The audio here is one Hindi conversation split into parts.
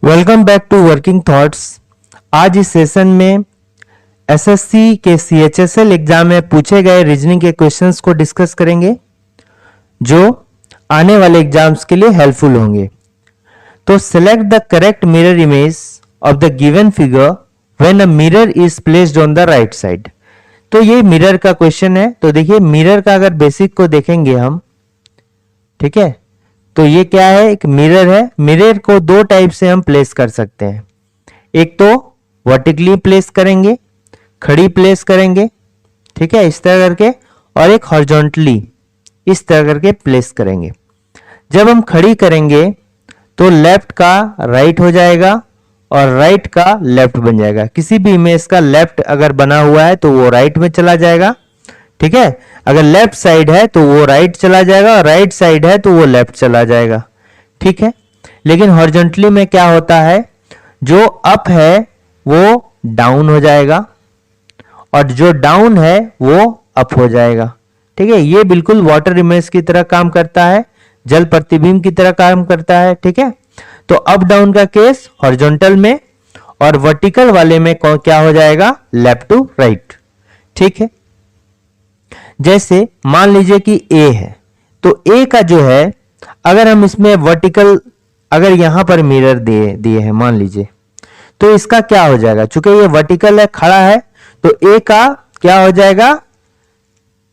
Welcome back to Working Thoughts. आज इस सेशन में एसएससी के सीएचएसएल एग्जाम में पूछे गए रीजनिंग के क्वेश्चंस को डिस्कस करेंगे जो आने वाले एग्जाम्स के लिए हेल्पफुल होंगे। तो select the correct mirror image of the given figure when a mirror is placed on the right side. तो ये मिरर का क्वेश्चन है। तो देखिए मिरर का अगर बेसिक को देखेंगे हम, ठीक है, तो ये क्या है, एक मिरर है। मिरर को दो टाइप से हम प्लेस कर सकते हैं। एक तो वर्टिकली प्लेस करेंगे, खड़ी प्लेस करेंगे, ठीक है, इस तरह करके, और एक हॉरिजॉन्टली इस तरह करके प्लेस करेंगे। जब हम खड़ी करेंगे तो लेफ्ट का राइट हो जाएगा और राइट का लेफ्ट बन जाएगा। किसी भी इमेज का लेफ्ट अगर बना हुआ है तो वो राइट में चला जाएगा, ठीक है। अगर लेफ्ट साइड है तो वो राइट चला जाएगा और राइट साइड है तो वो लेफ्ट चला जाएगा, ठीक है। लेकिन हॉरिजॉन्टली में क्या होता है, जो अप है वो डाउन हो जाएगा और जो डाउन है वो अप हो जाएगा, ठीक है। ये बिल्कुल वाटर इमेज की तरह काम करता है, जल प्रतिबिंब की तरह काम करता है, ठीक है। तो अप डाउन का केस हॉरिजॉन्टल में और वर्टिकल वाले में क्या हो जाएगा, लेफ्ट टू राइट, ठीक है। जैसे मान लीजिए कि ए है, तो ए का जो है अगर हम इसमें वर्टिकल अगर यहां पर मिरर दिए हैं मान लीजिए, तो इसका क्या हो जाएगा, चूंकि ये वर्टिकल है, खड़ा है, तो ए का क्या हो जाएगा,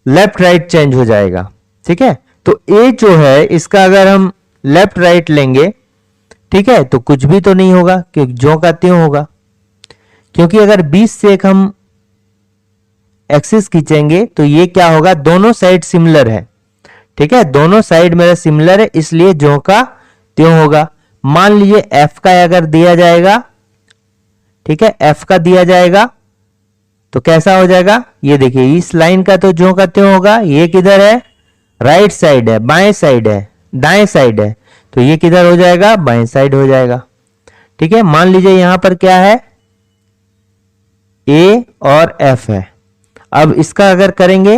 लेफ्ट राइट चेंज हो जाएगा, ठीक है। तो ए जो है इसका अगर हम लेफ्ट राइट लेंगे, ठीक है, तो कुछ भी तो नहीं होगा, क्योंकि ज्यों का त्यों होगा। क्योंकि अगर 20 से एक हम एक्सिस खींचेंगे तो ये क्या होगा, दोनों साइड सिमिलर है, ठीक है, दोनों साइड मेरा सिमिलर है, इसलिए ज्यों का त्यों होगा। मान लीजिए एफ का अगर दिया जाएगा, ठीक है, एफ का दिया जाएगा तो कैसा हो जाएगा, ये देखिए इस लाइन का तो ज्यों का त्यों होगा। ये किधर है, राइट साइड है, बाएं साइड है, दाएं साइड है, तो ये किधर हो जाएगा, बाएं साइड हो जाएगा, ठीक है। मान लीजिए यहां पर क्या है, ए और एफ है। अब इसका अगर करेंगे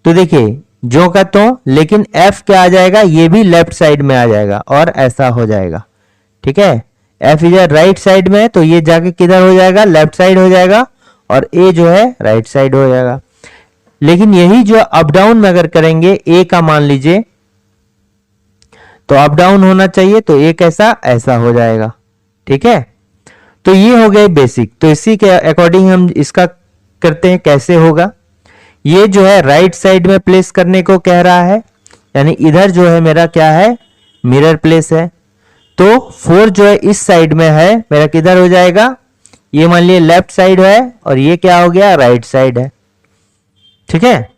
तो देखिए जो का तो, लेकिन एफ क्या आ जाएगा, ये भी लेफ्ट साइड में आ जाएगा और ऐसा हो जाएगा, ठीक है। एफ इधर राइट साइड में है तो ये जाके किधर हो जाएगा, लेफ्ट साइड हो जाएगा, और ए जो है राइट साइड हो जाएगा। लेकिन यही जो अप डाउन में अगर करेंगे, ए का मान लीजिए तो अप डाउन होना चाहिए, तो ए कैसा, ऐसा हो जाएगा, ठीक है। तो ये हो गए बेसिक। तो इसी के अकॉर्डिंग हम इसका करते हैं, कैसे होगा। ये जो है राइट साइड में प्लेस करने को कह रहा है, यानी इधर जो है मेरा क्या है, मिरर प्लेस है। तो 4 जो है इस साइड में है, मेरा किधर हो जाएगा, ये मान लिया लेफ्ट साइड है और ये क्या हो गया, राइट साइड है, ठीक है।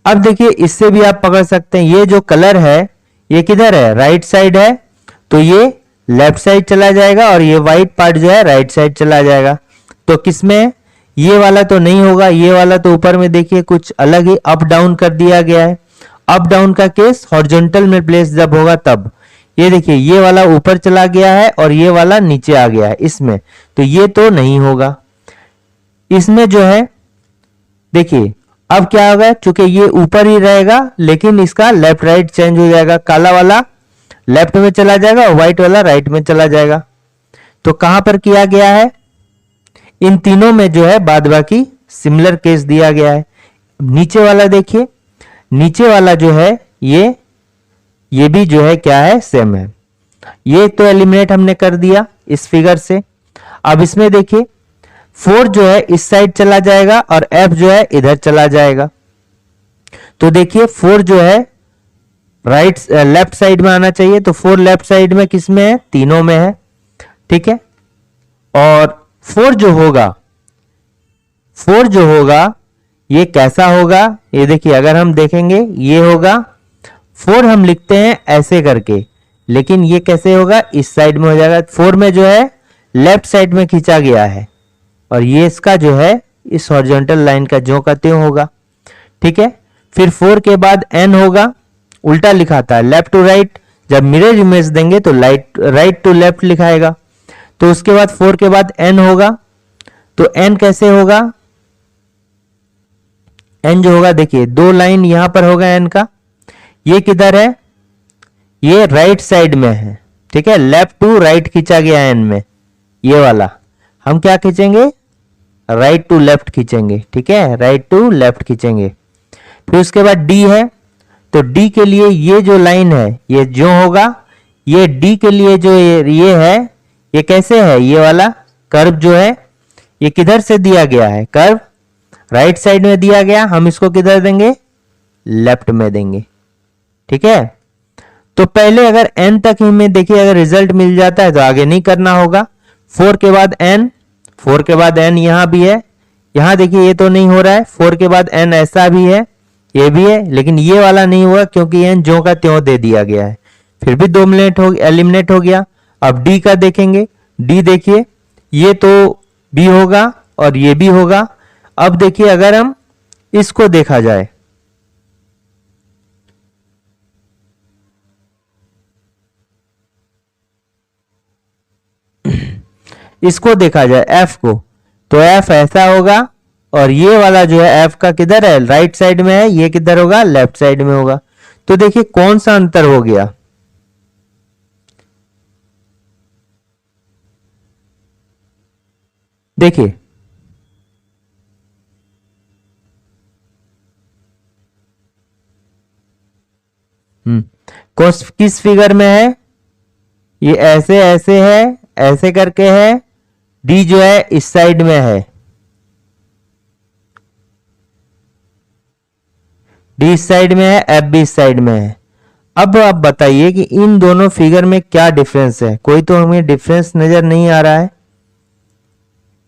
अब देखिए इससे भी आप पकड़ सकते हैं, ये जो कलर है ये किधर है, राइट साइड है, तो ये लेफ्ट साइड चला जाएगा और ये व्हाइट पार्ट जो है राइट साइड चला जाएगा। तो किसमें, ये वाला तो नहीं होगा, ये वाला तो ऊपर में देखिए कुछ अलग ही अप डाउन कर दिया गया है। अप डाउन का केस हॉरिजॉन्टल में प्लेस जब होगा तब, ये देखिए ये वाला ऊपर चला गया है और ये वाला नीचे आ गया है इसमें, तो ये तो नहीं होगा। इसमें जो है देखिए अब क्या होगा, चूंकि ये ऊपर ही रहेगा लेकिन इसका लेफ्ट राइट चेंज हो जाएगा, काला वाला लेफ्ट में चला जाएगा और व्हाइट वाला राइट में चला जाएगा। तो कहां पर किया गया है, इन तीनों में जो है बाद बाकी सिमिलर केस दिया गया है। नीचे वाला देखिए, नीचे वाला जो है ये भी जो है क्या है, सेम है। ये तो एलिमिनेट हमने कर दिया इस फिगर से। अब इसमें देखिए 4 जो है इस साइड चला जाएगा और F जो है इधर चला जाएगा। तो देखिए 4 जो है लेफ्ट साइड में आना चाहिए, तो 4 लेफ्ट साइड में किस में है, तीनों में है, ठीक है। और 4 जो होगा ये कैसा होगा, ये देखिए अगर हम देखेंगे ये होगा 4 हम लिखते हैं ऐसे करके, लेकिन ये कैसे होगा, इस साइड में हो जाएगा। 4 में जो है लेफ्ट साइड में खींचा गया है और ये इसका जो है इस हॉरिजॉन्टल लाइन का ज्यों का त्यों होगा, ठीक है। फिर 4 के बाद n होगा, उल्टा लिखाता है लेफ्ट टू राइट, जब मिरर इमेज देंगे तो राइट टू लेफ्ट लिखाएगा। तो उसके बाद 4 के बाद n होगा, तो n कैसे होगा, n जो होगा देखिए 2 लाइन यहां पर होगा n का, ये किधर है, ये राइट साइड में है, ठीक है, लेफ्ट टू राइट खींचा गया है एन में, ये वाला हम क्या खींचेंगे, राइट टू लेफ्ट खींचेंगे। ठीक है, राइट टू लेफ्ट खींचेंगे। फिर उसके बाद डी है, तो डी के लिए ये जो लाइन है ये जो होगा, ये डी के लिए जो ये है, ये कैसे है, ये वाला कर्व जो है ये किधर से दिया गया है, कर्व राइट साइड में दिया गया, हम इसको किधर देंगे, लेफ्ट में देंगे। ठीक है, तो पहले अगर n तक ही में देखिए अगर रिजल्ट मिल जाता है तो आगे नहीं करना होगा। 4 के बाद n, 4 के बाद n यहां भी है, यहां देखिए ये तो नहीं हो रहा है, 4 के बाद n ऐसा भी है, ये भी है, लेकिन ये वाला नहीं हुआ क्योंकि n ज्यों का त्यों दे दिया गया है। फिर भी 2 एलिमिनेट हो गया। अब d का देखेंगे, d देखिए ये तो भी होगा और ये भी होगा। अब देखिए अगर हम इसको देखा जाए, इसको देखा जाए f को, तो f ऐसा होगा और ये वाला जो है f का किधर है, राइट साइड में है, ये किधर होगा, लेफ्ट साइड में होगा। तो देखिए कौन सा अंतर हो गया, देखिए किस फिगर में है, ये ऐसे ऐसे है, ऐसे करके है, डी जो है इस साइड में है, डी इस साइड में है, एफ भी इस साइड में है। अब आप बताइए कि इन दोनों फिगर में क्या डिफरेंस है, कोई तो हमें डिफरेंस नजर नहीं आ रहा है,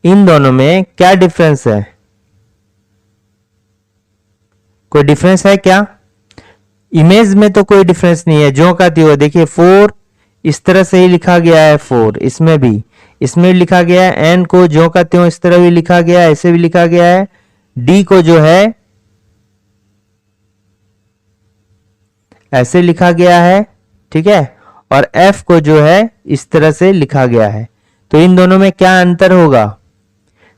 इन दोनों में क्या डिफरेंस है, कोई डिफरेंस है क्या, इमेज में तो कोई डिफरेंस नहीं है, जो का त्यों। देखिए 4 इस तरह से ही लिखा गया है, 4 इसमें भी लिखा गया है, एन को जो का त्यों इस तरह भी लिखा गया है, ऐसे भी लिखा गया है, डी को जो है ऐसे लिखा गया है। ठीक है, और एफ को जो है इस तरह से लिखा गया है। तो इन दोनों में क्या अंतर होगा,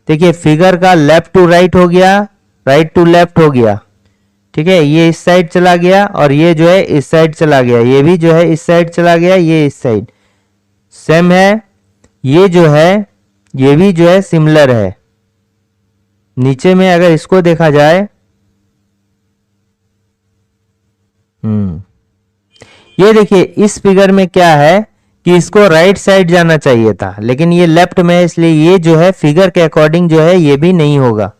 देखिए फिगर का लेफ्ट टू राइट हो गया, राइट टू लेफ्ट हो गया। ठीक है, ये इस साइड चला गया और ये जो है इस साइड चला गया, ये भी जो है इस साइड चला गया, ये इस साइड सेम है, ये जो है ये भी जो है सिमिलर है। नीचे में अगर इसको देखा जाए, ये देखिए इस फिगर में क्या है कि इसको राइट साइड जाना चाहिए था, लेकिन ये लेफ्ट में है, इसलिए ये जो है फिगर के अकॉर्डिंग जो है ये भी नहीं होगा,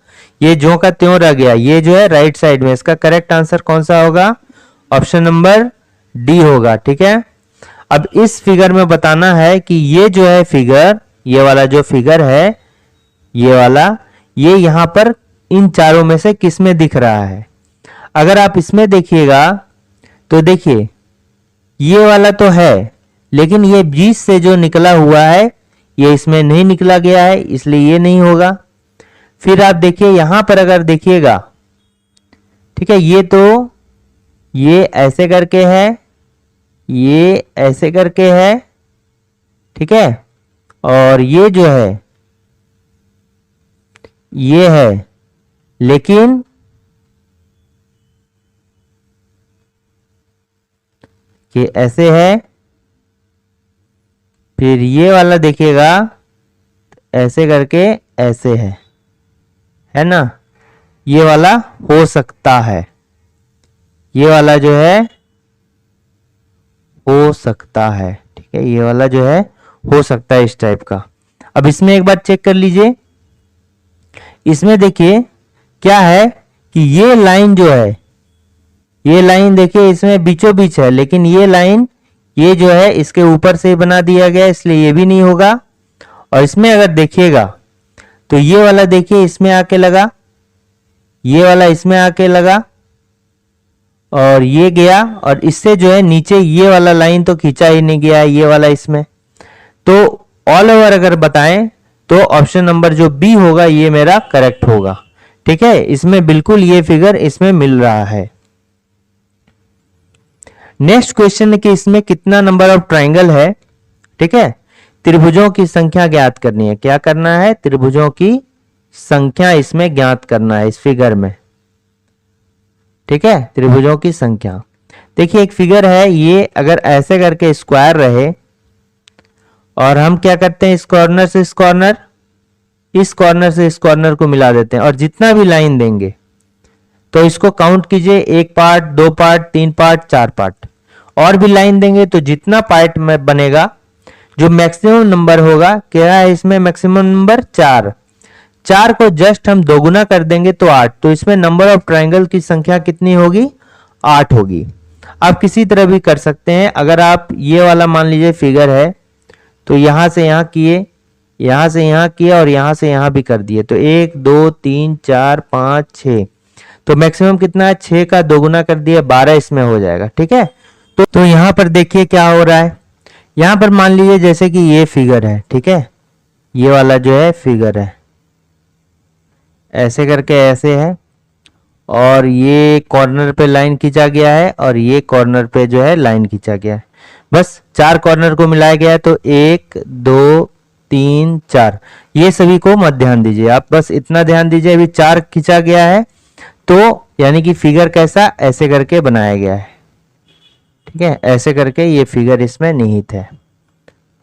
ये जो का त्यों रह गया, ये जो है राइट साइड में। इसका करेक्ट आंसर कौन सा होगा, ऑप्शन नंबर डी होगा। ठीक है, अब इस फिगर में बताना है कि ये जो है फिगर, ये वाला जो फिगर है, ये वाला, ये यहां पर इन चारों में से किस में दिख रहा है। अगर आप इसमें देखिएगा तो देखिए ये वाला तो है, लेकिन ये बीच से जो निकला हुआ है ये इसमें नहीं निकला गया है, इसलिए ये नहीं होगा। फिर आप देखिए यहां पर अगर देखिएगा, ठीक है, ये तो ये ऐसे करके है, ये ऐसे करके है, ठीक है, और ये जो है ये है, लेकिन ये ऐसे है। फिर ये वाला देखिएगा ऐसे करके ऐसे है ना, ये वाला हो सकता है, ये वाला जो है हो सकता है। ठीक है, ये वाला जो है हो सकता है इस टाइप का। अब इसमें एक बार चेक कर लीजिए, इसमें देखिए क्या है कि ये लाइन जो है, ये लाइन देखिए इसमें बीचों बीच है, लेकिन ये लाइन ये जो है इसके ऊपर से बना दिया गया, इसलिए ये भी नहीं होगा। और इसमें अगर देखिएगा तो ये वाला देखिए इसमें आके लगा, ये वाला इसमें आके लगा और ये गया, और इससे जो है नीचे ये वाला लाइन तो खींचा ही नहीं गया, ये वाला इसमें। तो ऑल ओवर अगर बताएं तो ऑप्शन नंबर जो बी होगा ये मेरा करेक्ट होगा। ठीक है, इसमें बिल्कुल ये फिगर इसमें मिल रहा है। नेक्स्ट क्वेश्चन है कि इसमें कितना नंबर ऑफ ट्राइंगल है। ठीक है, त्रिभुजों की संख्या ज्ञात करनी है। क्या करना है, त्रिभुजों की संख्या इसमें ज्ञात करना है इस फिगर में। ठीक है, त्रिभुजों की संख्या। देखिए एक फिगर है, ये अगर ऐसे करके स्क्वायर रहे, और हम क्या करते हैं, इस कॉर्नर से इस कॉर्नर, इस कॉर्नर से इस कॉर्नर को मिला देते हैं, और जितना भी लाइन देंगे तो इसको काउंट कीजिए, 1 पार्ट, 2 पार्ट, 3 पार्ट, 4 पार्ट, और भी लाइन देंगे तो जितना पार्ट में बनेगा, जो मैक्सिमम नंबर होगा, क्या है इसमें मैक्सिमम नंबर 4, 4 को जस्ट हम दोगुना कर देंगे तो 8, तो इसमें नंबर ऑफ ट्राइंगल की संख्या कितनी होगी, 8 होगी। आप किसी तरह भी कर सकते हैं, अगर आप ये वाला मान लीजिए फिगर है तो यहां से यहां किए, यहां से यहां किए, और यहां से यहां भी कर दिए, तो 1 2 3 4 5 6, तो मैक्सिमम कितना है, 6 का दोगुना कर दिया, 12 इसमें हो जाएगा। ठीक है, तो यहां पर देखिए क्या हो रहा है, यहां पर मान लीजिए जैसे कि ये फिगर है, ठीक है, ये वाला जो है फिगर है, ऐसे करके ऐसे है, और ये कॉर्नर पे लाइन खींचा गया है, और ये कॉर्नर पे जो है लाइन खींचा गया है, बस 4 कॉर्नर को मिलाया गया है, तो 1 2 3 4, ये सभी को मत ध्यान दीजिए, आप बस इतना ध्यान दीजिए, अभी 4 खींचा गया है, तो यानी कि फिगर कैसा, ऐसे करके बनाया गया है। ठीक है, ऐसे करके ये फिगर इसमें निहित है।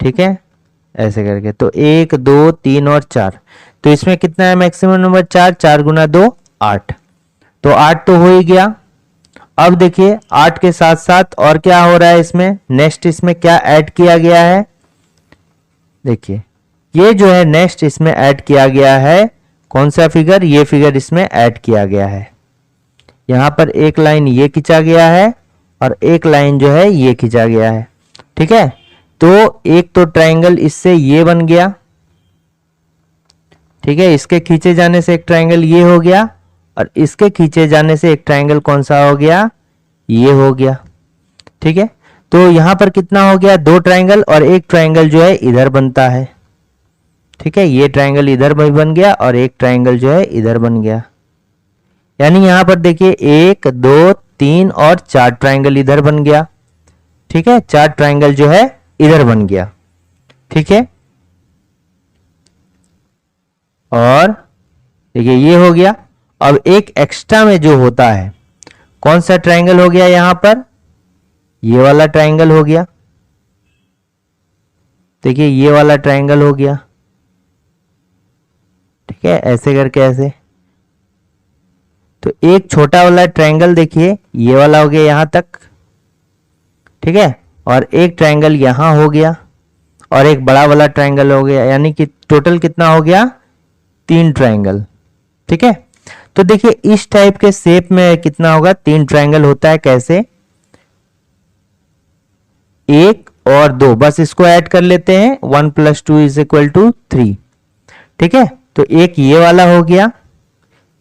ठीक है, ऐसे करके, तो 1 2 3 और 4, तो इसमें कितना है मैक्सिमम नंबर 4, 4 गुना 2 8, तो 8 तो हो ही गया। अब देखिए 8 के साथ साथ और क्या हो रहा है इसमें, नेक्स्ट इसमें क्या ऐड किया गया है, देखिए ये जो है नेक्स्ट इसमें ऐड किया गया है, कौन सा फिगर, ये फिगर इसमें ऐड किया गया है। यहां पर एक लाइन ये खींचा गया है, और एक लाइन जो है ये खींचा गया है। ठीक है, तो एक तो ट्रायंगल इससे ये बन गया, ठीक है, इसके खींचे जाने से एक ट्रायंगल ये हो गया, और इसके खींचे जाने से एक ट्रायंगल कौन सा हो गया, ये हो गया। ठीक है, तो यहां पर कितना हो गया, 2 ट्रायंगल, और एक ट्रायंगल जो है इधर बनता है। ठीक है, ये ट्रायंगल इधर भी बन गया, और एक ट्रायंगल जो है इधर बन गया, यानी यहां पर देखिए 1 2 3 और 4 ट्रायंगल इधर बन गया। ठीक है, 4 ट्रायंगल जो है इधर बन गया। ठीक है, और देखिए ये हो गया। अब एक एक्स्ट्रा में जो होता है, कौन सा ट्रायंगल हो गया, यहां पर ये वाला ट्रायंगल हो गया। देखिए ये वाला ट्रायंगल हो गया। ठीक है, ऐसे करके ऐसे, तो एक छोटा वाला ट्रायंगल देखिए ये वाला हो गया यहां तक। ठीक है, और एक ट्रायंगल यहां हो गया, और एक बड़ा वाला ट्रायंगल हो गया, यानी कि टोटल कितना हो गया, 3 ट्रायंगल। ठीक है, तो देखिए इस टाइप के शेप में कितना होगा, 3 ट्रायंगल होता है। कैसे, 1 और 2, बस इसको ऐड कर लेते हैं, 1 + 2 = 3। ठीक है, तो एक ये वाला हो गया,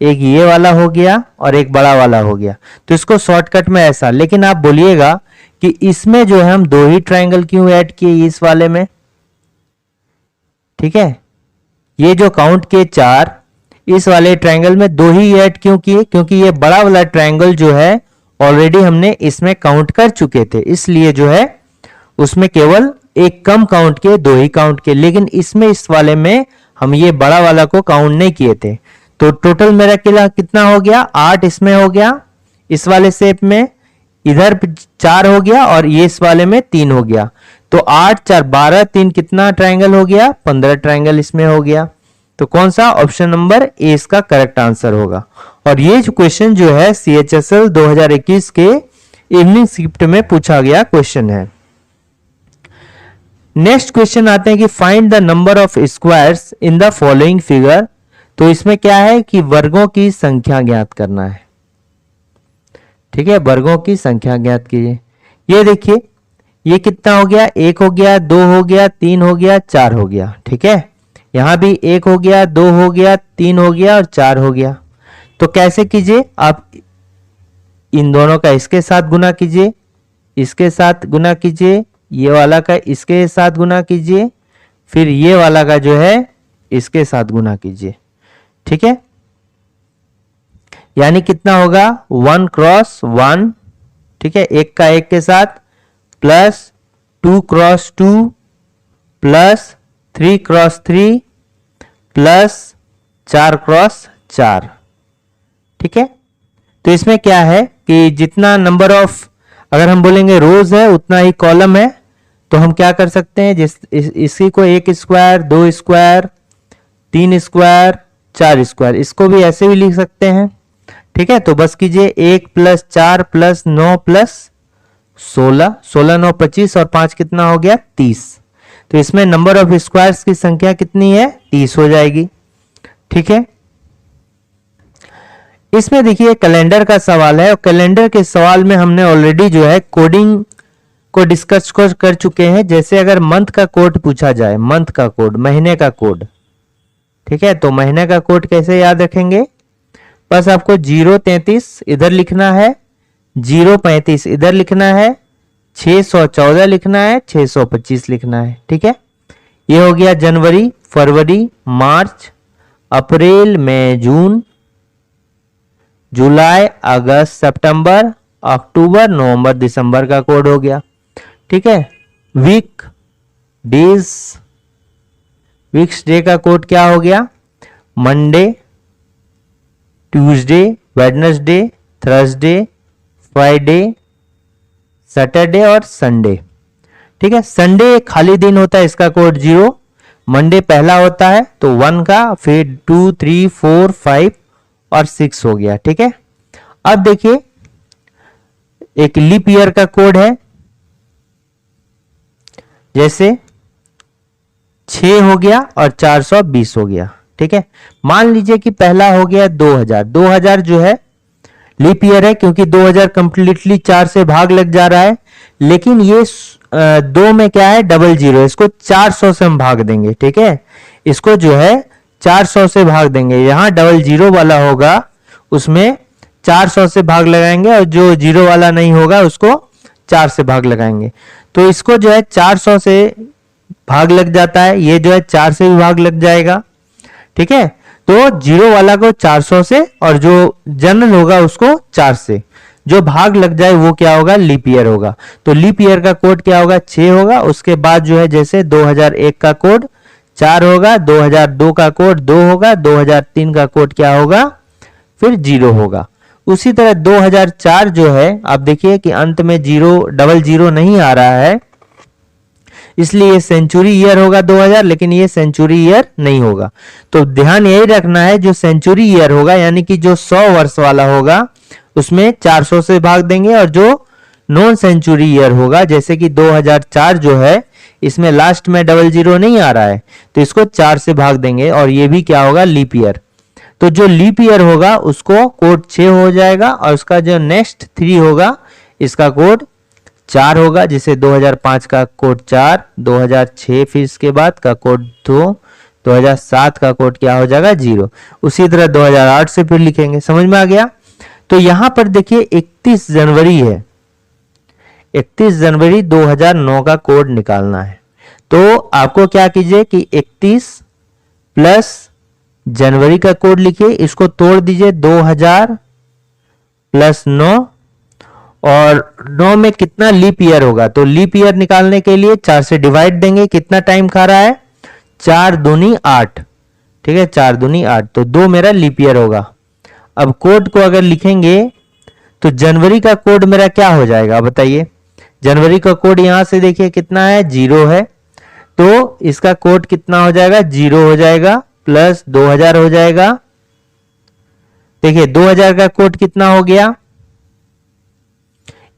एक ये वाला हो गया, और एक बड़ा वाला हो गया। तो इसको शॉर्टकट में ऐसा, लेकिन आप बोलिएगा कि इसमें जो है हम 2 ही ट्रायंगल क्यों ऐड किए इस वाले में। ठीक है, ये जो काउंट किए 4, इस वाले ट्रायंगल में 2 ही ऐड क्यों किए, क्योंकि ये बड़ा वाला ट्रायंगल जो है ऑलरेडी हमने इसमें काउंट कर चुके थे, इसलिए जो है उसमें केवल एक कम काउंट किए, 2 ही काउंट किए। लेकिन इसमें इस वाले में हम ये बड़ा वाला को काउंट नहीं किए थे, तो टोटल मेरा कितना हो गया, 8 इसमें हो गया, इस वाले शेप में, इधर 4 हो गया, और ये इस वाले में 3 हो गया। तो 8 4 12, 3 कितना ट्रायंगल हो गया, 15 ट्रायंगल इसमें हो गया। तो कौन सा, ऑप्शन नंबर ए इसका करेक्ट आंसर होगा। और ये जो क्वेश्चन जो है CHSL 2021 के इवनिंग शिफ्ट में पूछा गया क्वेश्चन है। नेक्स्ट क्वेश्चन आते हैं कि find the number of squares in the following figure. तो इसमें क्या है कि वर्गों की संख्या ज्ञात करना है। ठीक है, वर्गों की संख्या ज्ञात कीजिए। ये देखिए ये कितना हो गया, 1 हो गया, 2 हो गया, 3 हो गया, 4 हो गया। ठीक है, यहां भी 1 हो गया, 2 हो गया, 3 हो गया, और 4 हो गया। तो कैसे कीजिए, आप इन दोनों का इसके साथ गुना कीजिए, इसके साथ गुना कीजिए, ये वाला का इसके साथ गुना कीजिए, फिर ये वाला का जो है इसके साथ गुना कीजिए। ठीक है, यानी कितना होगा, 1 × 1, ठीक है, एक का एक के साथ, प्लस 2 × 2, प्लस 3 × 3, प्लस 4 × 4। ठीक है, तो इसमें क्या है कि जितना नंबर ऑफ, अगर हम बोलेंगे रोज है, उतना ही कॉलम है, तो हम क्या कर सकते हैं, इसी को 1 स्क्वायर, 2 स्क्वायर, 3 स्क्वायर, 4 स्क्वायर, इसको भी ऐसे भी लिख सकते हैं। ठीक है, तो बस कीजिए 1 + 4 + 9 + 16, 16 9 25 और 5 कितना हो गया 30। तो इसमें नंबर ऑफ स्क्वायर्स की संख्या कितनी है 30 हो जाएगी। ठीक है, इसमें देखिए कैलेंडर का सवाल है और कैलेंडर के सवाल में हमने ऑलरेडी जो है कोडिंग को डिस्कस कर चुके हैं। जैसे अगर मंथ का कोड पूछा जाए, मंथ का कोड, महीने का कोड, ठीक है, तो महीने का कोड कैसे याद रखेंगे, बस आपको 033 इधर लिखना है, 035 इधर लिखना है, 614 लिखना है, 625 लिखना है। ठीक है, ये हो गया जनवरी, फरवरी, मार्च, अप्रैल, मई, जून, जुलाई, अगस्त, सितंबर, अक्टूबर, नवंबर, दिसंबर का कोड हो गया। ठीक है, वीक, डेज, वीक्स डे का कोड क्या हो गया, Monday, Tuesday, Wednesday, Thursday, Friday, Saturday और संडे। ठीक है, संडे खाली दिन होता है, इसका कोड 0, मंडे पहला होता है तो 1 का, फिर 2 3 4 5 और 6 हो गया। ठीक है, अब देखिए एक लीप ईयर का कोड है, जैसे 6 हो गया और 420 हो गया। ठीक है, मान लीजिए कि पहला हो गया 2000, 2000 जो है लीप ईयर है क्योंकि 2000 कंप्लीटली 4 से भाग लग जा रहा है, लेकिन ये 2 में क्या है डबल जीरो, इसको 400 से हम भाग देंगे। ठीक है, इसको जो है 400 से भाग देंगे, यहां डबल जीरो वाला होगा उसमें 400 से भाग लगाएंगे और जो जीरो वाला नहीं होगा उसको 4 से भाग लगाएंगे। तो इसको जो है 400 से भाग लग जाता है, ये जो है 4 से भी भाग लग जाएगा। ठीक है, तो जीरो वाला को 400 से और जो जनरल होगा उसको 4 से, जो भाग लग जाए वो क्या होगा लीप ईयर होगा। तो लीप ईयर का कोड क्या होगा 6 होगा। उसके बाद जो है जैसे 2001 का कोड 4 होगा, 2002 का कोड 2 होगा, 2003 का कोड क्या होगा फिर 0 होगा। उसी तरह 2004 जो है आप देखिए कि अंत में डबल जीरो नहीं आ रहा है, इसलिए ये सेंचुरी ईयर होगा 2000, लेकिन ये सेंचुरी ईयर नहीं होगा। तो ध्यान यही रखना है, जो सेंचुरी ईयर होगा यानी कि जो 100 वर्ष वाला होगा उसमें 400 से भाग देंगे, और जो नॉन सेंचुरी ईयर होगा जैसे कि 2004 जो है इसमें लास्ट में डबल जीरो नहीं आ रहा है तो इसको 4 से भाग देंगे और ये भी क्या होगा लीप ईयर। तो जो लीप ईयर होगा उसको कोड 6 हो जाएगा और उसका जो नेक्स्ट 3 होगा इसका कोड 4 होगा। जैसे 2005 का कोड 4, 2006 फिर इसके बाद का कोड 2, 2007 का कोड क्या हो जाएगा 0। उसी तरह 2008 से फिर लिखेंगे। समझ में आ गया। तो यहां पर देखिए 31 जनवरी है, 31 जनवरी 2009 का कोड निकालना है। तो आपको क्या कीजिए कि 31 प्लस जनवरी का कोड लिखिए, इसको तोड़ दीजिए 2000 प्लस 9 और 9 में कितना लीप ईयर होगा, तो लीप ईयर निकालने के लिए 4 से डिवाइड देंगे। कितना टाइम खा रहा है 4 दूनी 8, ठीक है 4 दूनी 8, तो 2 मेरा लीप ईयर होगा। अब कोड को अगर लिखेंगे तो जनवरी का कोड मेरा क्या हो जाएगा बताइए। जनवरी का कोड यहां से देखिए कितना है 0 है, तो इसका कोड कितना हो जाएगा 0 हो जाएगा प्लस 2000 हो जाएगा। देखिए 2000 का कोड कितना हो गया,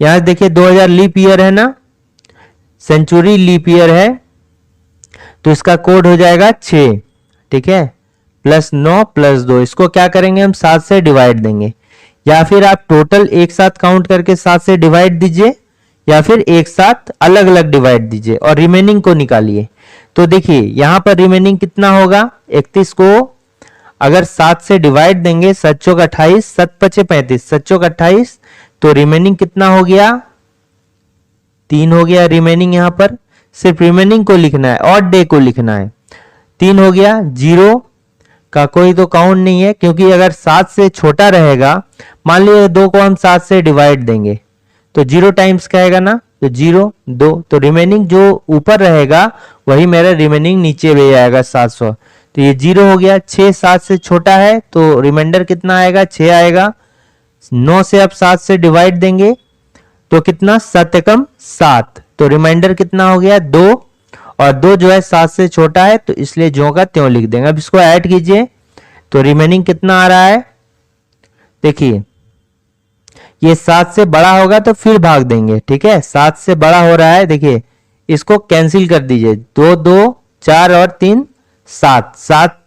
यहां देखिए 2000 लीप ईयर है ना, सेंचुरी लीप ईयर है, तो इसका कोड हो जाएगा 6, ठीक है प्लस 9 प्लस 2, इसको क्या करेंगे हम 7 से डिवाइड देंगे, या फिर आप टोटल एक साथ काउंट करके 7 से डिवाइड दीजिए या फिर एक साथ अलग अलग डिवाइड दीजिए और रिमेनिंग को निकालिए। तो देखिए यहां पर रिमेनिंग कितना होगा, 31 को अगर 7 से डिवाइड देंगे 7 चौक 28, 7 पचे 35, 7 चौक 28, तो रिमेनिंग कितना हो गया 3 हो गया रिमेनिंग। यहां पर सिर्फ रिमेनिंग को लिखना है, ऑड डे को लिखना है। 3 हो गया, 0 का कोई तो काउंट नहीं है क्योंकि अगर 7 से छोटा रहेगा, मान लीजिए 2 को हम 7 से डिवाइड देंगे तो 0 टाइम्स क्या आएगा ना, तो 0 2, तो रिमेनिंग जो ऊपर रहेगा वही मेरा रिमेनिंग नीचे भी आएगा 700, तो ये 0 हो गया। 6 7 से छोटा है तो रिमाइंडर कितना आएगा 6 आएगा। 9 से अब 7 से डिवाइड देंगे तो कितना 7 एकम 7, तो रिमाइंडर कितना हो गया 2, और 2 जो है 7 से छोटा है तो इसलिए ज्यों का त्यों लिख देंगे। अब इसको ऐड कीजिए तो रिमेनिंग कितना आ रहा है, देखिए ये 7 से बड़ा होगा तो फिर भाग देंगे, ठीक है 7 से बड़ा हो रहा है, देखिए इसको कैंसिल कर दीजिए, 2 2 4 और 3 7, 7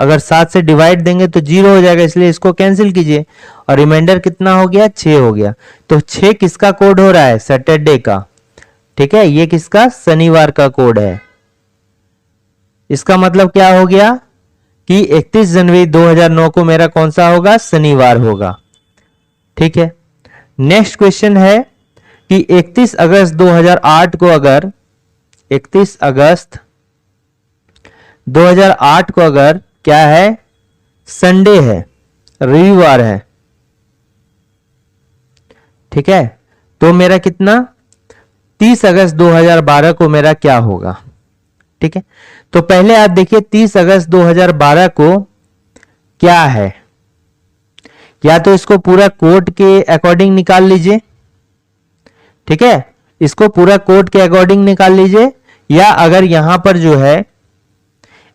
अगर 7 से डिवाइड देंगे तो 0 हो जाएगा, इसलिए इसको कैंसिल कीजिए और रिमाइंडर कितना हो गया 6 हो गया। तो 6 किसका कोड हो रहा है, सैटरडे का, ठीक है ये किसका, शनिवार का कोड है। इसका मतलब क्या हो गया कि 31 जनवरी 2009 को मेरा कौन सा होगा, शनिवार होगा, ठीक है। नेक्स्ट क्वेश्चन है कि 31 अगस्त 2008 को अगर 31 अगस्त 2008 को अगर क्या है, संडे है, रविवार है, ठीक है, तो मेरा कितना 30 अगस्त 2012 को मेरा क्या होगा, ठीक है। तो पहले आप देखिए 30 अगस्त 2012 को क्या है, या तो इसको पूरा कोड के अकॉर्डिंग निकाल लीजिए, ठीक है इसको पूरा कोड के अकॉर्डिंग निकाल लीजिए, या अगर यहां पर जो है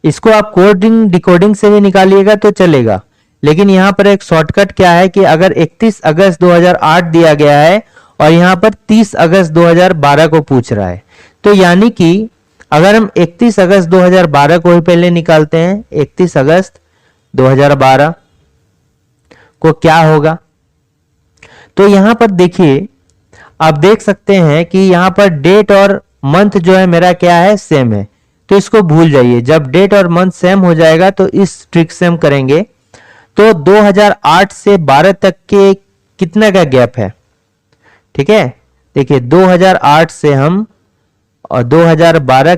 इसको आप कोडिंग डिकोडिंग से भी निकालिएगा तो चलेगा, लेकिन यहां पर एक शॉर्टकट क्या है कि अगर 31 अगस्त 2008 दिया गया है और यहां पर 30 अगस्त 2012 को पूछ रहा है, तो यानी कि अगर हम 31 अगस्त 2012 को ही पहले निकालते हैं, 31 अगस्त 2012 को क्या होगा, तो यहां पर देखिए आप देख सकते हैं कि यहां पर डेट और मंथ जो है मेरा क्या है, सेम है, तो इसको भूल जाइए। जब डेट और मंथ सेम हो जाएगा तो इस ट्रिक से हम करेंगे। तो 2008 से 12 तक के कितने का गैप है, ठीक है देखिए 2008 से हम और 2012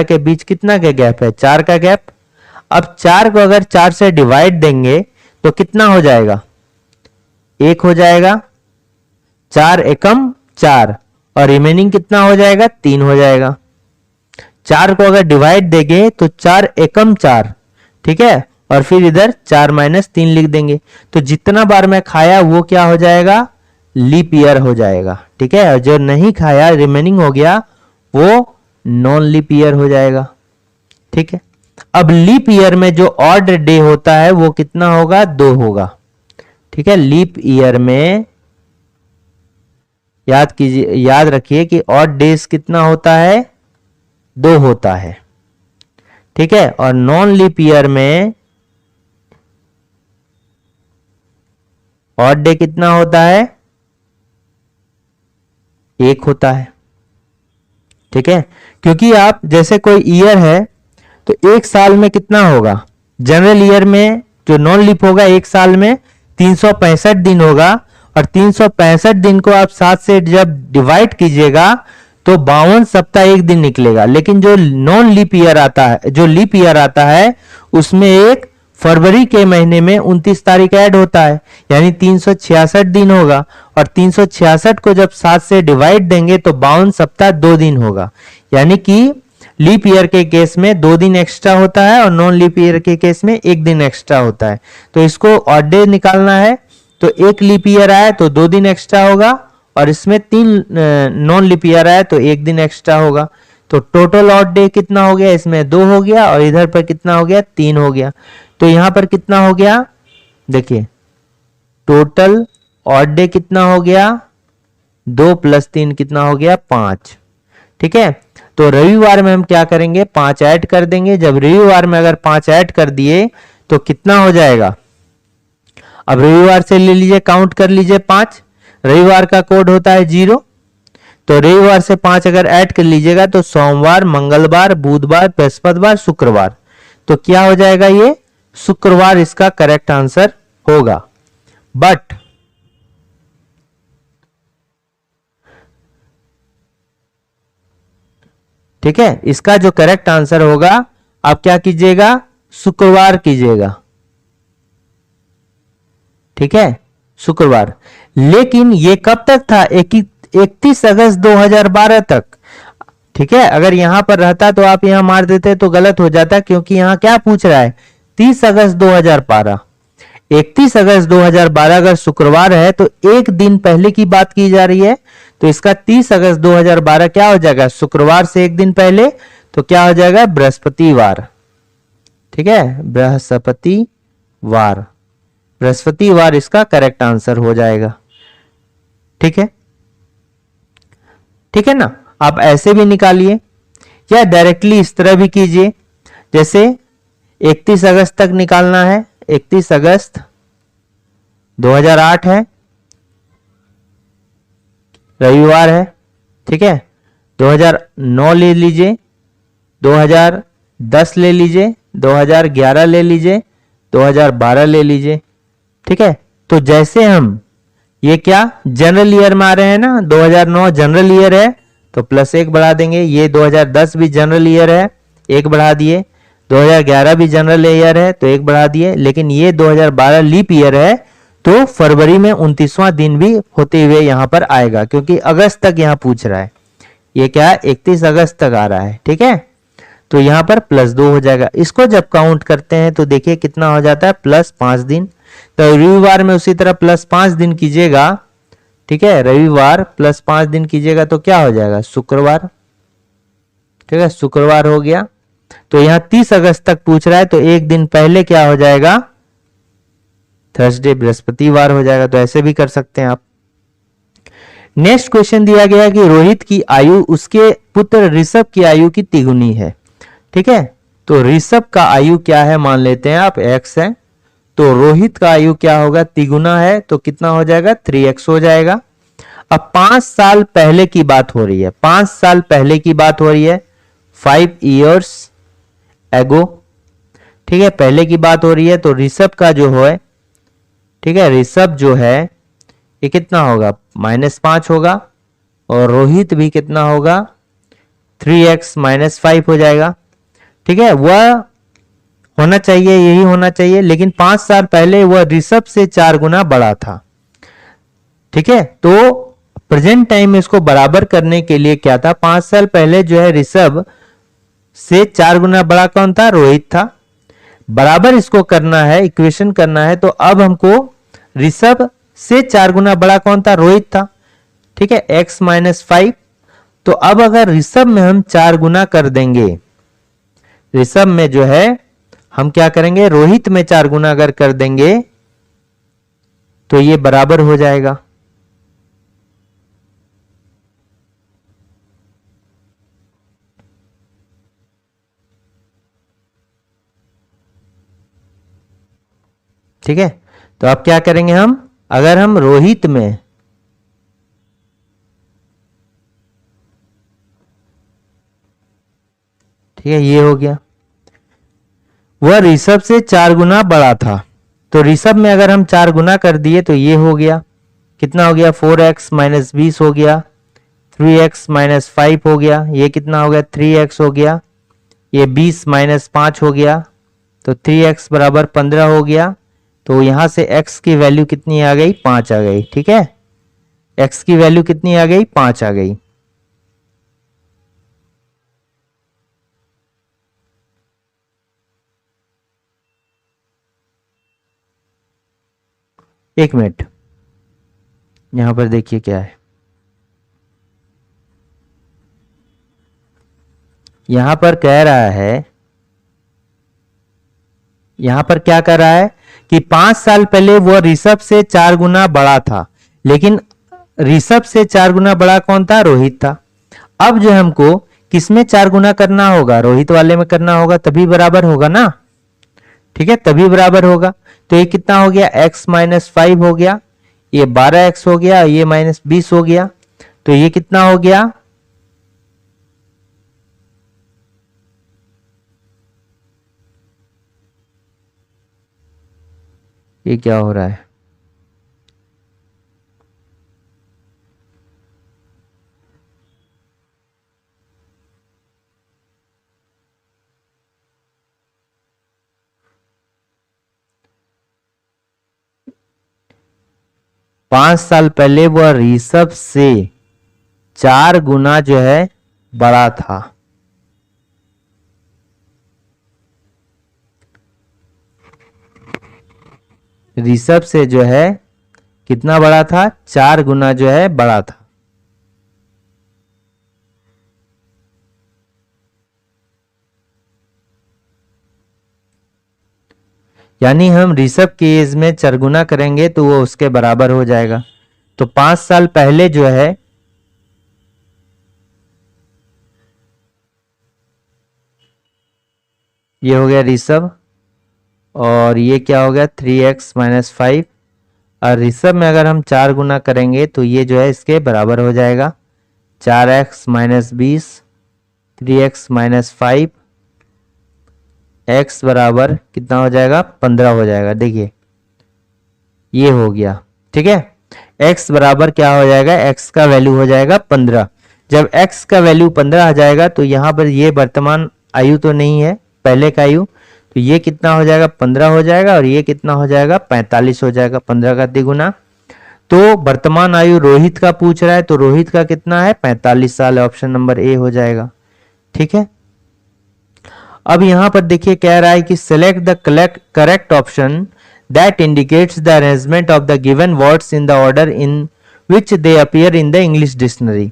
के बीच कितना का गैप है, 4 का गैप। अब 4 को अगर 4 से डिवाइड देंगे तो कितना हो जाएगा, 1 हो जाएगा, 4 एकम 4 और रिमेनिंग कितना हो जाएगा, 3 हो जाएगा। 4 को अगर डिवाइड देंगे तो 4 एकम 4, ठीक है, और फिर इधर 4 माइनस 3 लिख देंगे, तो जितना बार मैं खाया वो क्या हो जाएगा, लीप ईयर हो जाएगा, ठीक है, और जो नहीं खाया रिमेनिंग हो गया वो नॉन लीप ईयर हो जाएगा, ठीक है। अब लीप ईयर में जो ऑड डे होता है वो कितना होगा, 2 होगा, ठीक है। लीप ईयर में याद कीजिए, याद रखिए कि ऑड डेज कितना होता है, 2 होता है, ठीक है, और नॉन लीप ईयर में ऑड डे कितना होता है, 1 होता है, ठीक है। क्योंकि आप जैसे कोई ईयर है तो एक साल में कितना होगा, जनरल ईयर में जो नॉन लीप होगा एक साल में 365 दिन होगा, और 365 दिन को आप 7 से जब डिवाइड कीजिएगा तो 52 सप्ताह एक दिन निकलेगा। लेकिन जो नॉन लीप ईयर आता है, जो लीप ईयर आता है उसमें एक फरवरी के महीने में 29 तारीख ऐड होता है, यानी 366 दिन होगा, और 366 को जब 7 से डिवाइड देंगे तो 52 सप्ताह 2 दिन होगा, यानी कि लीप ईयर के केस में 2 दिन एक्स्ट्रा होता है और नॉन लीप ईयर के केस में 1 दिन एक्स्ट्रा होता है। तो इसको ऑड डे निकालना है तो 1 लीप ईयर आया तो 2 दिन एक्स्ट्रा होगा, और इसमें 3 नॉन लीप ईयर आया तो 1 दिन एक्स्ट्रा होगा। तो टोटल ऑड डे कितना हो गया, इसमें 2 हो गया और इधर पर कितना हो गया, 3 हो गया। तो यहां पर कितना हो गया, देखिए टोटल ऑड डे कितना हो गया, 2 + 3 कितना हो गया, 5, ठीक है। तो रविवार में हम क्या करेंगे, 5 ऐड कर देंगे। जब रविवार में अगर 5 ऐड कर दिए तो कितना हो जाएगा, अब रविवार से ले लीजिए, काउंट कर लीजिए 5, रविवार का कोड होता है 0, तो रविवार से 5 अगर ऐड कर लीजिएगा तो सोमवार, मंगलवार, बुधवार, बृहस्पतिवार, शुक्रवार, तो क्या हो जाएगा, ये शुक्रवार इसका करेक्ट आंसर होगा। बट ठीक है, इसका जो करेक्ट आंसर होगा आप क्या कीजिएगा, शुक्रवार कीजिएगा, ठीक है, शुक्रवार। लेकिन ये कब तक था, 31 अगस्त 2012 तक, ठीक है। अगर यहां पर रहता तो आप यहां मार देते तो गलत हो जाता, क्योंकि यहां क्या पूछ रहा है, 30 अगस्त 2012। 31 अगस्त 2012 अगर शुक्रवार है तो एक दिन पहले की बात की जा रही है, तो इसका 30 अगस्त 2012 क्या हो जाएगा, शुक्रवार से एक दिन पहले, तो क्या हो जाएगा, बृहस्पतिवार। ठीक है, बृहस्पतिवार, बृहस्पतिवार इसका करेक्ट आंसर हो जाएगा। ठीक है, ठीक है ना। आप ऐसे भी निकालिए या डायरेक्टली इस तरह भी कीजिए, जैसे 31 अगस्त तक निकालना है, 31 अगस्त 2008 है, रविवार है। ठीक है, 2009 ले लीजिए, 2010 ले लीजिए, 2011 ले लीजिए, 2012 ले लीजिए। ठीक है, तो जैसे हम ये क्या जनरल ईयर में आ रहे हैं ना, 2009 जनरल ईयर है तो +1 बढ़ा देंगे, ये 2010 भी जनरल ईयर है 1 बढ़ा दिए, 2011 भी जनरल ईयर है तो 1 बढ़ा दिए, लेकिन ये 2012 लीप ईयर है तो फरवरी में 29वां दिन भी होते हुए यहां पर आएगा, क्योंकि अगस्त तक यहां पूछ रहा है, ये क्या 31 अगस्त तक आ रहा है। ठीक है, तो यहां पर +2 हो जाएगा। इसको जब काउंट करते हैं तो देखिए कितना हो जाता है, +5 दिन। तो रविवार में उसी तरह +5 दिन कीजिएगा। ठीक है, रविवार +5 दिन कीजिएगा तो क्या हो जाएगा, शुक्रवार। ठीक है, शुक्रवार हो गया। तो यहां 30 अगस्त तक पूछ रहा है तो एक दिन पहले क्या हो जाएगा, थर्सडे, बृहस्पतिवार हो जाएगा। तो ऐसे भी कर सकते हैं आप। नेक्स्ट क्वेश्चन दिया गया कि रोहित की आयु उसके पुत्र ऋषभ की आयु की तिगुनी है। ठीक है, तो ऋषभ का आयु क्या है, मान लेते हैं आप x है, तो रोहित का आयु क्या होगा, तिगुना है, तो कितना हो जाएगा, 3x हो जाएगा। अब 5 साल पहले की बात हो रही है, 5 साल पहले की बात हो रही है, 5 years ago। ठीक है, पहले की बात हो रही है, तो ऋषभ का जो है, ठीक है, ऋषभ जो है ये कितना होगा, -5 होगा, और रोहित भी कितना होगा, 3x -5 हो जाएगा। ठीक है, वह होना चाहिए, यही होना चाहिए, लेकिन 5 साल पहले वह ऋषभ से 4 गुना बड़ा था। ठीक है, तो प्रेजेंट टाइम में इसको बराबर करने के लिए क्या था, 5 साल पहले जो है ऋषभ से 4 गुना बड़ा कौन था, रोहित था। बराबर इसको करना है, इक्वेशन करना है, तो अब हमको ऋषभ से 4 गुना बड़ा कौन था, रोहित था। ठीक है, x -5। तो अब अगर ऋषभ में हम 4 गुना कर देंगे, ऋषभ में जो है हम क्या करेंगे, रोहित में 4 गुना अगर कर देंगे तो ये बराबर हो जाएगा। ठीक है, तो अब क्या करेंगे हम, अगर हम रोहित में ठीक है, ये हो गया, वह ऋषभ से 4 गुना बड़ा था, तो ऋषभ में अगर हम 4 गुना कर दिए तो ये हो गया, कितना हो गया, 4x -20 हो गया, 3x -5 हो गया, ये कितना हो गया, 3x हो गया, ये 20 -5 हो गया, तो 3x बराबर 15 हो गया। तो यहां से x की वैल्यू कितनी आ गई, 5 आ गई। ठीक है, x की वैल्यू कितनी आ गई, 5 आ गई। एक मिनट, यहां पर देखिए क्या है, यहां पर कह रहा है, यहां पर क्या कर रहा है कि 5 साल पहले वो ऋषभ से 4 गुना बड़ा था, लेकिन ऋषभ से 4 गुना बड़ा कौन था, रोहित था। अब जो हमको किसमें 4 गुना करना होगा, रोहित वाले में करना होगा, तभी बराबर होगा ना। ठीक है, तभी बराबर होगा। तो ये कितना हो गया, x -5 हो गया, ये 12x हो गया, ये -20 हो गया, तो ये कितना हो गया, ये क्या हो रहा है, पांच साल पहले वह ऋषभ से 4 गुना जो है बड़ा था। ऋषभ से जो है कितना बड़ा था, 4 गुना जो है बड़ा था। यानी हम ऋषभ के एज में चरगुना करेंगे तो वो उसके बराबर हो जाएगा। तो 5 साल पहले जो है ये हो गया ऋषभ, और ये क्या हो गया 3x - 5, और ऋषभ में अगर हम 4 गुना करेंगे तो ये जो है इसके बराबर हो जाएगा 4x - 20, 3x - 5, x बराबर कितना हो जाएगा 15 हो जाएगा। देखिए ये हो गया, ठीक है। x बराबर क्या हो जाएगा, x का वैल्यू हो जाएगा 15। जब x का वैल्यू 15 आ जाएगा तो यहाँ पर ये वर्तमान आयु तो नहीं है, पहले का आयु, तो ये कितना हो जाएगा 15 हो जाएगा, और ये कितना हो जाएगा 45 हो जाएगा, 15 का द्विगुना। तो वर्तमान आयु रोहित का पूछ रहा है, तो रोहित का कितना है 45 साल, ऑप्शन नंबर ए हो जाएगा, ठीक है। अब यहां पर देखिए कह रहा है कि select the correct option that indicates the arrangement of the given words in the order in which they appear in the English dictionary.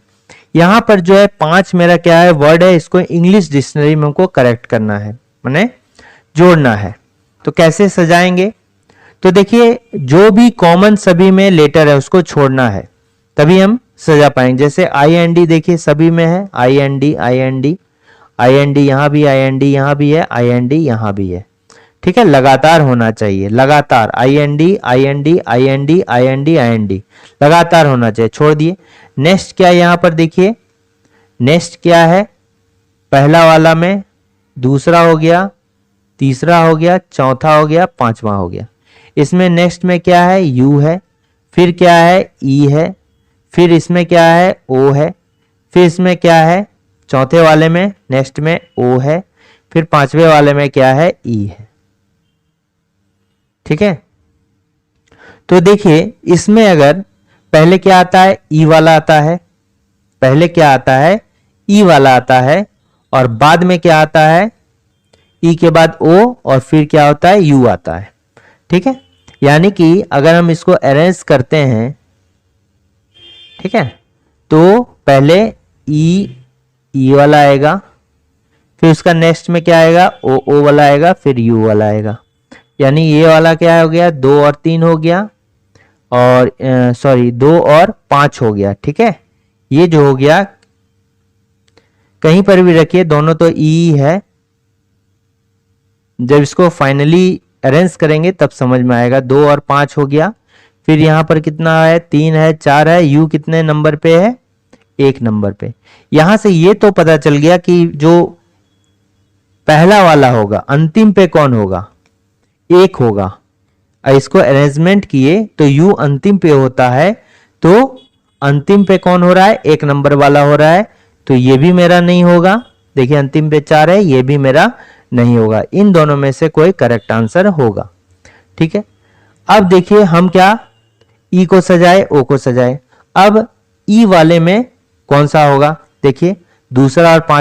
यहां पर जो है 5 मेरा क्या है वर्ड है, इसको इंग्लिश डिक्शनरी में हमको करेक्ट करना है, माने जोड़ना है। तो कैसे सजाएंगे, तो देखिए जो भी कॉमन सभी में लेटर है उसको छोड़ना है, तभी हम सजा पाएंगे। जैसे IND देखिए सभी में है, IND IND IND यहाँ भी, IND यहाँ भी है, IND यहाँ भी है, ठीक है। लगातार होना चाहिए, लगातार IND IND IND IND IND लगातार होना चाहिए, छोड़ दिए। नेक्स्ट क्या है यहाँ पर देखिए, नेक्स्ट क्या है, पहला वाला में दूसरा हो गया, तीसरा हो गया, चौथा हो गया, पांचवा हो गया। इसमें नेक्स्ट में क्या है U है, फिर क्या है E है, फिर इसमें क्या है O है, फिर इसमें क्या है चौथे वाले में नेक्स्ट में O है, फिर पांचवे वाले में क्या है E है, ठीक है। तो देखिए इसमें अगर पहले क्या आता है E वाला आता है, पहले क्या आता है E वाला आता है, और बाद में क्या आता है E के बाद O, और फिर क्या होता है U आता है, ठीक है। यानी कि अगर हम इसको अरेंज करते हैं, ठीक है, तो पहले E वाला आएगा, फिर उसका नेक्स्ट में क्या आएगा O वाला आएगा, फिर U वाला आएगा। यानी ये वाला क्या हो गया 2 और 3 हो गया, और सॉरी 2 और 5 हो गया, ठीक है। ये जो हो गया कहीं पर भी रखिए, दोनों तो E है, जब इसको फाइनली अरेंज करेंगे तब समझ में आएगा। 2 और 5 हो गया, फिर यहां पर कितना है 3 है, 4 है, U कितने नंबर पे है 1 नंबर पे। यहां से ये तो पता चल गया कि जो पहला वाला होगा अंतिम पे कौन होगा 1 होगा। इसको अरेंजमेंट किए तो U अंतिम पे होता है, तो अंतिम पे कौन हो रहा है 1 नंबर वाला हो रहा है, तो ये भी मेरा नहीं होगा। देखिए अंतिम पे 4 है, ये भी मेरा नहीं होगा। इन दोनों में से कोई करेक्ट आंसर होगा, ठीक है। अब देखिए हम क्या E को सजाए, O को सजाए। अब E वाले में कौन सा होगा, देखिए दूसरा और 5